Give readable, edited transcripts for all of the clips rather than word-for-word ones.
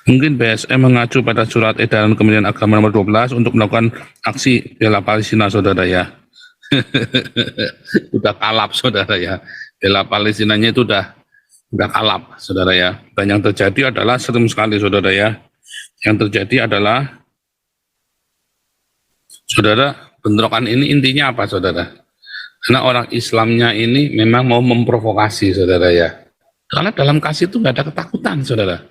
Mungkin BSM mengacu pada surat edaran Kementerian Agama nomor 12 untuk melakukan aksi bela Palestina, saudara ya. Udah kalap, saudara ya. Bela Palestinanya itu udah kalap, saudara ya. Dan yang terjadi adalah serem sekali, saudara ya. Yang terjadi adalah, saudara, bentrokan ini intinya apa, saudara? Karena orang Islamnya ini memang mau memprovokasi, saudara ya. Karena dalam kasih itu nggak ada ketakutan, saudara.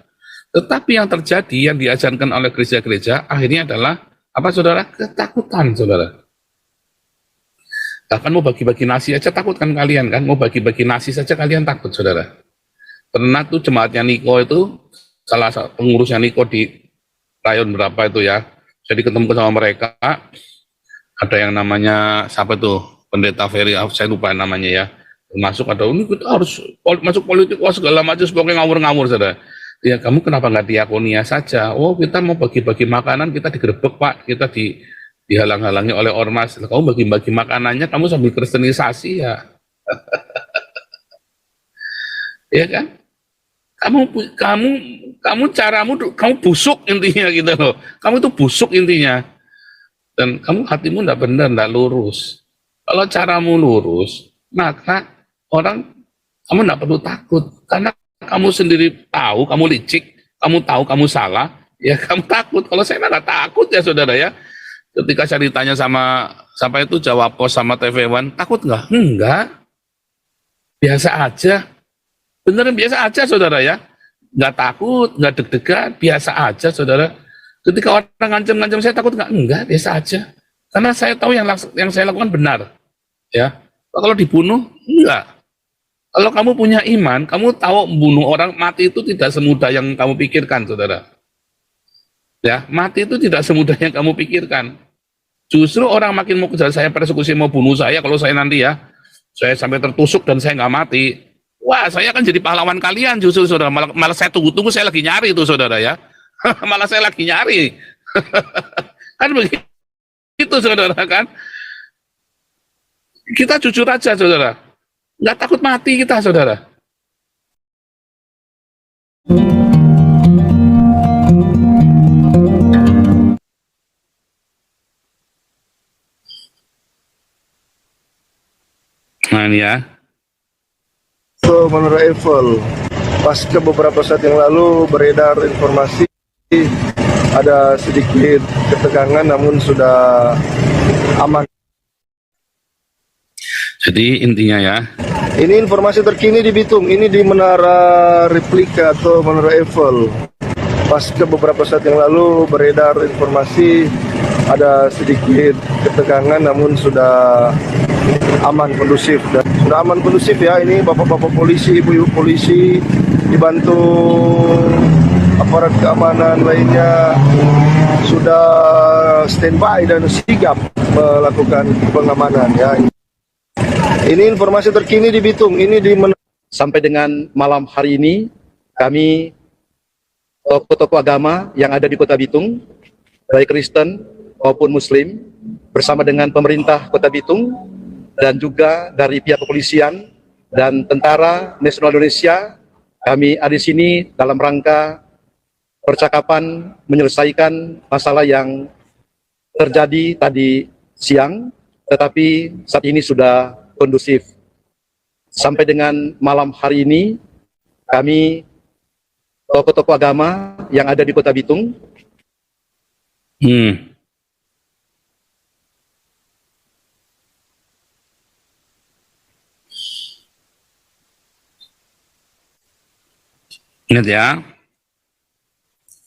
Tetapi yang terjadi, yang diajarkan oleh gereja-gereja, akhirnya adalah, apa saudara? Ketakutan, saudara. Bahkan mau bagi-bagi nasi aja takut kan kalian kan? Mau bagi-bagi nasi saja kalian takut, saudara. Pernah tuh jemaatnya Niko itu, salah satu pengurusnya Niko di rayon berapa itu ya, jadi ketemu sama mereka, ada yang namanya, siapa tuh, pendeta Ferry, saya lupa namanya ya, masuk ada, ini kita harus masuk politik, wah segala macam, pokoknya ngawur-ngawur, saudara. Ya kamu kenapa nggak diakonia saja? Oh kita mau bagi-bagi makanan, kita digerebek pak, kita dihalang-halangi oleh ormas. Kamu bagi-bagi makanannya, kamu sambil kristenisasi ya, ya kan? Kamu caramu, kamu busuk intinya gitu loh. Kamu itu busuk intinya, dan kamu hatimu nggak benar, nggak lurus. Kalau caramu lurus, maka orang kamu nggak perlu takut, karena kamu sendiri tahu, kamu licik, kamu tahu kamu salah, ya kamu takut. Kalau saya nggak takut ya saudara ya. Ketika saya ditanya sama siapa itu Jawab Pos sama TV One, takut nggak? Enggak, biasa aja. Beneran biasa aja saudara ya. Nggak takut, nggak deg-degan, biasa aja saudara. Ketika orang ngancam-ngancam saya takut nggak? Enggak, biasa aja. Karena saya tahu yang saya lakukan benar. Ya, kalau dibunuh enggak. Kalau kamu punya iman, kamu tahu membunuh orang, mati itu tidak semudah yang kamu pikirkan, saudara. Ya, mati itu tidak semudah yang kamu pikirkan. Justru orang makin mau kejar saya, persekusi, mau bunuh saya, kalau saya nanti ya, saya sampai tertusuk dan saya nggak mati. Wah, saya akan jadi pahlawan kalian justru, saudara. Malah saya tunggu-tunggu, saya lagi nyari itu, saudara ya. Malah saya lagi nyari. Kan begitu, saudara kan. Kita jujur aja, saudara. Nggak takut mati kita, saudara. Nah ini ya. So, menurut Eiffel, pasca beberapa saat yang lalu beredar informasi ada sedikit ketegangan, namun sudah aman. Jadi intinya ya. Ini informasi terkini di Bitung, ini di Menara Replika atau Menara Eiffel. Pasca beberapa saat yang lalu beredar informasi ada sedikit ketegangan, namun sudah aman, kondusif. Dan sudah aman, kondusif ya, ini bapak-bapak polisi, ibu-ibu polisi dibantu aparat keamanan lainnya sudah standby dan sigap melakukan pengamanan ya. Ini informasi terkini di Bitung, ini di sampai dengan malam hari ini kami tokoh-tokoh agama yang ada di Kota Bitung, baik Kristen maupun Muslim, bersama dengan pemerintah Kota Bitung dan juga dari pihak kepolisian dan Tentara Nasional Indonesia, kami ada di sini dalam rangka percakapan menyelesaikan masalah yang terjadi tadi siang, tetapi saat ini sudah kondusif. Sampai dengan malam hari ini, kami tokoh-tokoh agama yang ada di Kota Bitung. Ingat ya,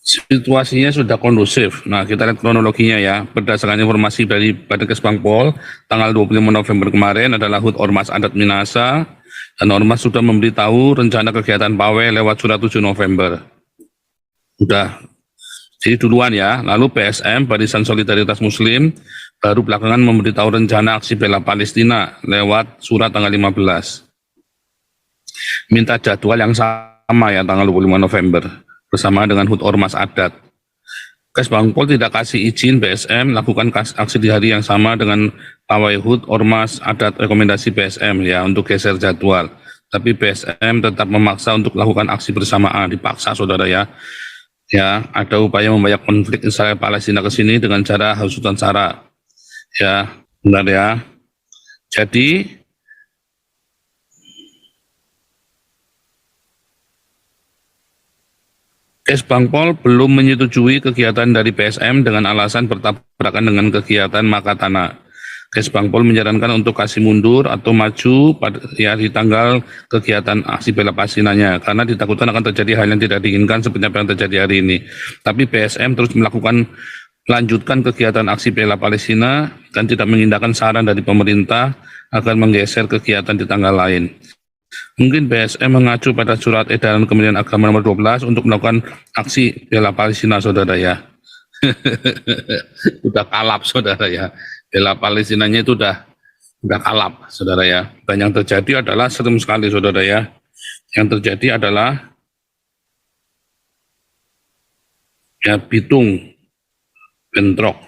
situasinya sudah kondusif. Nah, kita lihat kronologinya ya. Berdasarkan informasi dari Badekes Bangpol, tanggal 25 November kemarin adalah HUT Ormas Adat Minasa, dan Ormas sudah memberitahu rencana kegiatan pawai lewat surat 7 November. Sudah. Jadi duluan ya. Lalu PSM, Barisan Solidaritas Muslim, baru belakangan memberitahu rencana aksi bela Palestina lewat surat tanggal 15. Minta jadwal yang sama ya, tanggal 25 November. Bersama dengan HUT Ormas Adat. Kes Bangpol tidak kasih izin BSM lakukan aksi di hari yang sama dengan pawai HUT Ormas Adat, rekomendasi BSM ya untuk geser jadwal. Tapi BSM tetap memaksa untuk lakukan aksi bersamaan, dipaksa saudara ya. Ya, ada upaya membawa konflik Israel Palestina ke sini dengan cara hasutan sara. Ya, benar ya. Jadi Kesbangpol belum menyetujui kegiatan dari PSM dengan alasan bertabrakan dengan kegiatan Makatana. Kesbangpol menyarankan untuk kasih mundur atau maju di tanggal kegiatan aksi bela Palestinanya karena ditakutkan akan terjadi hal yang tidak diinginkan seperti apa yang terjadi hari ini. Tapi PSM terus melanjutkan kegiatan aksi bela Palestina dan tidak mengindahkan saran dari pemerintah agar menggeser kegiatan di tanggal lain. Mungkin PSM mengacu pada surat edaran Kementerian Agama nomor 12 untuk melakukan aksi bela Palestina, saudara ya. Udah kalap, saudara ya. Bela Palestinanya itu udah kalap, saudara ya. Dan yang terjadi adalah serem sekali, saudara ya. Yang terjadi adalah ya Bitung bentrok.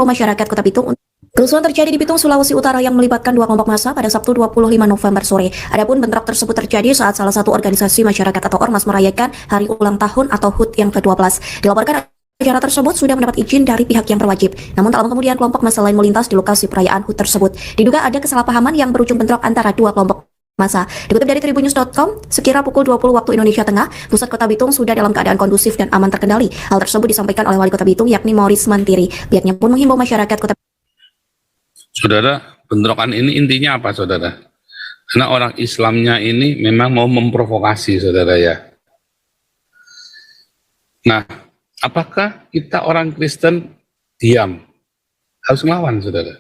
Masyarakat Kota Bitung. Kerusuhan terjadi di Bitung, Sulawesi Utara yang melibatkan dua kelompok massa pada Sabtu 25 November sore. Adapun bentrok tersebut terjadi saat salah satu organisasi masyarakat atau ormas merayakan hari ulang tahun atau HUT yang ke-12. Dilaporkan acara tersebut sudah mendapat izin dari pihak yang berwajib. Namun tak lama kemudian kelompok massa lain melintas di lokasi perayaan HUT tersebut. Diduga ada kesalahpahaman yang berujung bentrok antara dua kelompok massa. Dikutip dari tribunnews.com, sekira pukul 20 waktu Indonesia Tengah, pusat Kota Bitung sudah dalam keadaan kondusif dan aman terkendali. Hal tersebut disampaikan oleh Wali Kota Bitung yakni Maurice Mantiri. Pihaknya pun menghimbau masyarakat Kota Saudara, bentrokan ini intinya apa, saudara? Karena orang Islamnya ini memang mau memprovokasi, saudara ya. Nah, apakah kita orang Kristen diam? Harus melawan, saudara.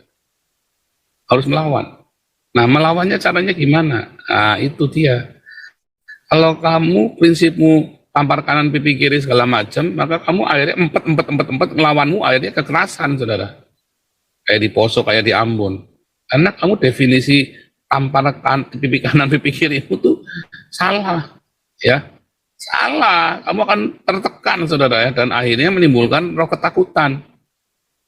Harus melawan. Nah, melawannya caranya gimana? Nah, itu dia. Kalau kamu prinsipmu tampar kanan pipi kiri segala macam, maka kamu akhirnya empat ngelawanmu akhirnya kekerasan, saudara. Kayak di Poso, kayak di Ambon. Karena kamu definisi tampar pipi kanan pipi kiri itu salah, ya. Salah, kamu akan tertekan, saudara ya, dan akhirnya menimbulkan roh ketakutan.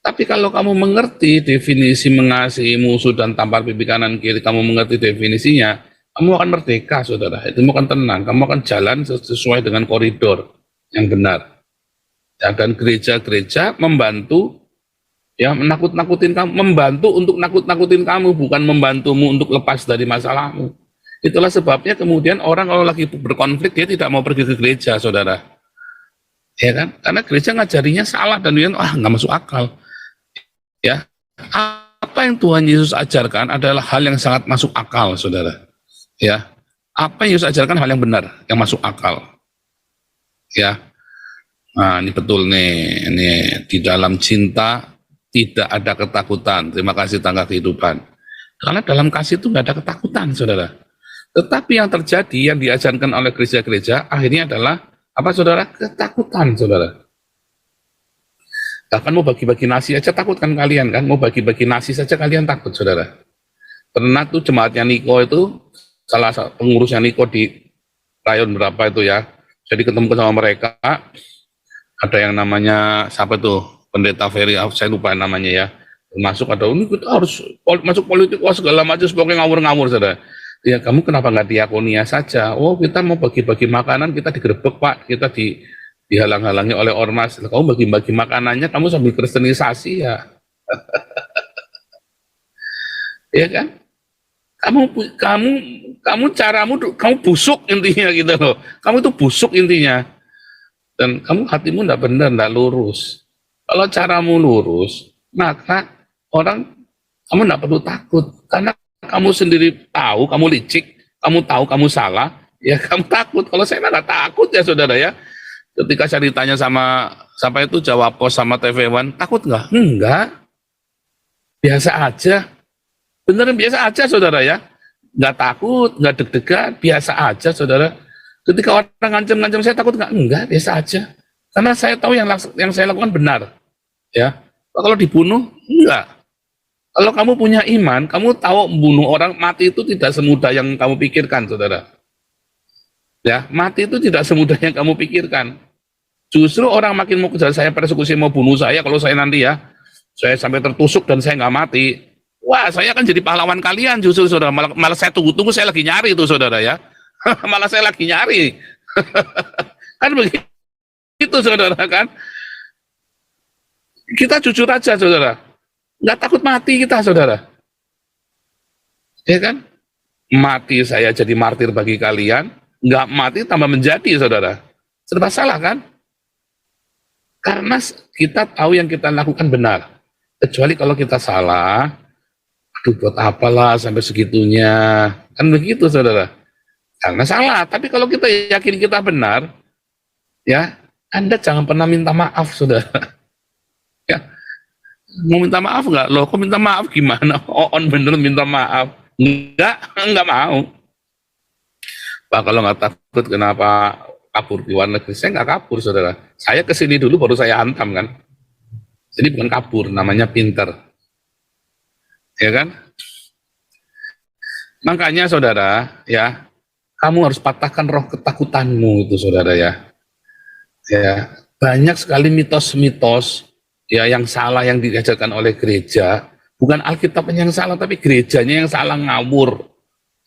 Tapi kalau kamu mengerti definisi mengasihi musuh dan tampar pipi kanan kiri, kamu mengerti definisinya, kamu akan merdeka, saudara. Itu akan tenang, kamu akan jalan sesuai dengan koridor yang benar. Ya, dan gereja-gereja membantu, ya, menakut-nakutin kamu, membantu untuk nakut-nakutin kamu, bukan membantumu untuk lepas dari masalahmu. Itulah sebabnya kemudian orang kalau lagi berkonflik dia tidak mau pergi ke gereja, saudara. Ya kan? Karena gereja ngajarinya salah dan dia nggak masuk akal. Ya, apa yang Tuhan Yesus ajarkan adalah hal yang sangat masuk akal, saudara. Ya, apa yang Yesus ajarkan hal yang benar, yang masuk akal. Ya, nah ini betul nih, ini di dalam cinta tidak ada ketakutan. Terima kasih tangga kehidupan. Karena dalam kasih itu nggak ada ketakutan, saudara. Tetapi yang terjadi, yang diajarkan oleh gereja-gereja, akhirnya adalah, apa saudara? Ketakutan, saudara. Bahkan mau bagi-bagi nasi aja takut kan kalian, kan? Mau bagi-bagi nasi saja kalian takut, saudara. Pernah tuh jemaatnya Niko itu, salah satu pengurusnya Niko di rayon berapa itu ya, jadi ketemu sama mereka, ada yang namanya, siapa tuh? Pendeta Ferry, saya lupa namanya ya, masuk ada ini kita harus masuk politik segala macam pokoknya ngawur-ngawur, saudara. Ya kamu kenapa nggak diakonia saja? Oh kita mau bagi-bagi makanan, kita digerebek pak, kita dihalang-halangi oleh ormas. Kamu bagi-bagi makanannya, kamu sambil kristenisasi ya, ya kan? Kamu caramu, kamu busuk intinya gitu loh. Kamu itu busuk intinya, dan kamu hatimu nggak benar, nggak lurus. Kalau caramu lurus, maka kamu nggak perlu takut, karena kamu sendiri tahu, kamu licik, kamu tahu kamu salah, ya kamu takut. Kalau saya nggak takut ya saudara ya. Ketika saya ditanya sama siapa itu Jawa Pos sama TV One, takut nggak? Enggak, biasa aja. Beneran biasa aja saudara ya. Nggak takut, nggak deg-degan, biasa aja saudara. Ketika orang ngancam-ngancam saya takut nggak? Enggak, biasa aja. Karena saya tahu yang saya lakukan benar. Ya, kalau dibunuh enggak. Kalau kamu punya iman, kamu tahu membunuh orang, mati itu tidak semudah yang kamu pikirkan, saudara. Ya, mati itu tidak semudah yang kamu pikirkan. Justru orang makin mau kejar saya, persekusi mau bunuh saya, kalau saya nanti ya, saya sampai tertusuk dan saya nggak mati, wah saya akan jadi pahlawan kalian justru, saudara. Malah saya tunggu-tunggu, saya lagi nyari itu, saudara ya. Malah saya lagi nyari. Kan begitu. itu saudara kan. Kita jujur aja saudara, nggak takut mati kita saudara, ya kan? Mati saya jadi martir bagi kalian, nggak mati tambah menjadi saudara, serba salah kan? Karena kita tahu yang kita lakukan benar, kecuali kalau kita salah, aduh buat apalah sampai segitunya, kan begitu saudara, karena salah. Tapi kalau kita yakin kita benar, ya Anda jangan pernah minta maaf saudara. Ya, mau minta maaf nggak? Loh, kok minta maaf gimana? On bener minta maaf? Enggak mau. Pak, kalau nggak takut kenapa kabur di luar negeri? Saya nggak kabur, saudara. Saya kesini dulu baru saya hantam kan. Jadi bukan kabur, namanya pinter. Ya kan? Makanya saudara, ya, kamu harus patahkan roh ketakutanmu itu, saudara ya. Ya, banyak sekali mitos-mitos ya yang salah yang diajarkan oleh gereja, bukan Alkitabnya yang salah tapi gerejanya yang salah ngawur,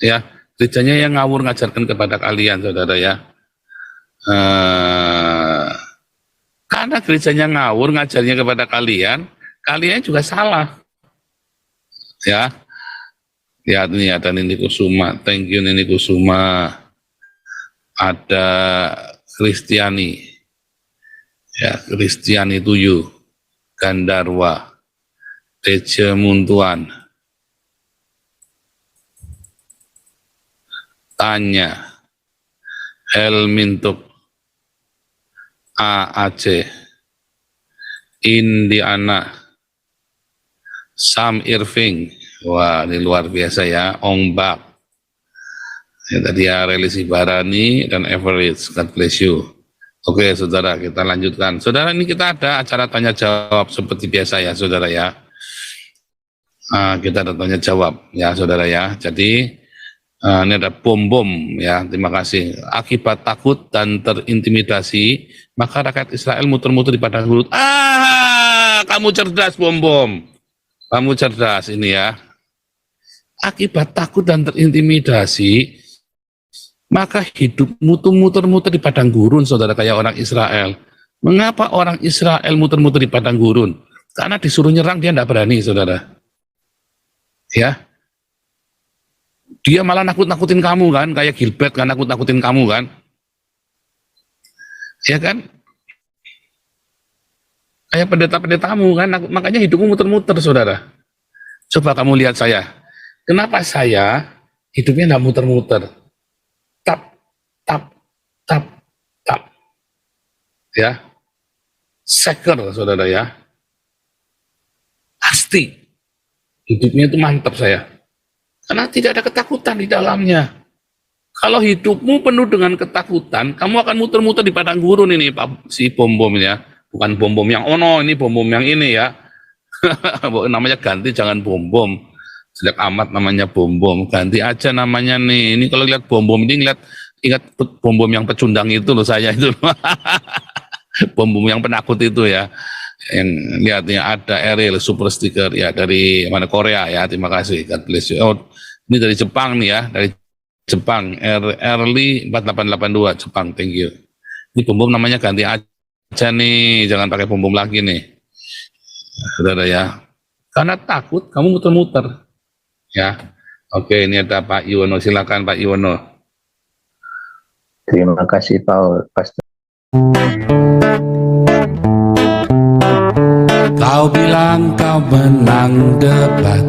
ya gerejanya yang ngawur ngajarkan kepada kalian saudara ya. Karena gerejanya ngawur ngajarnya kepada kalian, kalian juga salah, ya. Lihat nih ada Nini Kusuma, thank you Nini Kusuma, ada Kristiani, ya Kristiani Tuyu. Gandarwa, Teja Muntuan, Tanya, Helmintuk, AAC, Indiana, Sam Irving, wah ini luar biasa ya, Ongbak, ya, tadi ya Relisi Barani dan Everett, God bless you. Oke saudara, kita lanjutkan. Saudara, ini kita ada acara tanya jawab seperti biasa ya saudara ya. Kita ada tanya jawab ya saudara ya. Jadi ini ada bom ya, terima kasih. Akibat takut dan terintimidasi, maka rakyat Israel muter-muter di padang gurun. Kamu cerdas bom. Kamu cerdas ini ya. Akibat takut dan terintimidasi, maka hidupmu tuh muter-muter di padang gurun, saudara, kayak orang Israel. Mengapa orang Israel muter-muter di padang gurun? Karena disuruh nyerang dia tidak berani, saudara. Ya, dia malah nakut-nakutin kamu kan, kayak Gilbert kan nakut-nakutin kamu kan, ya kan? Kayak pendeta-pendetamu kan, makanya hidupmu muter-muter, saudara. Coba kamu lihat saya, kenapa saya hidupnya tidak muter-muter? Tap, ya, seker saudara ya, pasti hidupnya itu mantap saya, karena tidak ada ketakutan di dalamnya. Kalau hidupmu penuh dengan ketakutan, kamu akan muter-muter di padang gurun ini, Pak, si bom ya, bukan bom yang ono, ini bom yang ini ya, namanya ganti, jangan bom. Sejak amat namanya bom, ganti aja namanya nih. Ini kalau lihat bom ini ingat bom yang pecundang itu loh saya itu. Bom yang penakut itu ya. Yang lihatnya ada Ariel super sticker ya dari mana, Korea ya. Terima kasih. God bless you. Oh, ini dari Jepang nih ya, dari Jepang. Early 4882 Jepang. Thank you. Ini bom namanya ganti aja nih, jangan pakai bom lagi nih. Saudara ya. Karena takut kamu muter-muter. Ya, oke, ini ada Pak Iwono, silakan Pak Iwono. Terima kasih Pak Pastor. Kau bilang kau menang debat,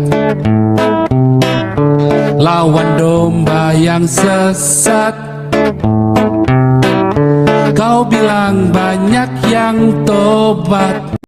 lawan domba yang sesat. Kau bilang banyak yang tobat,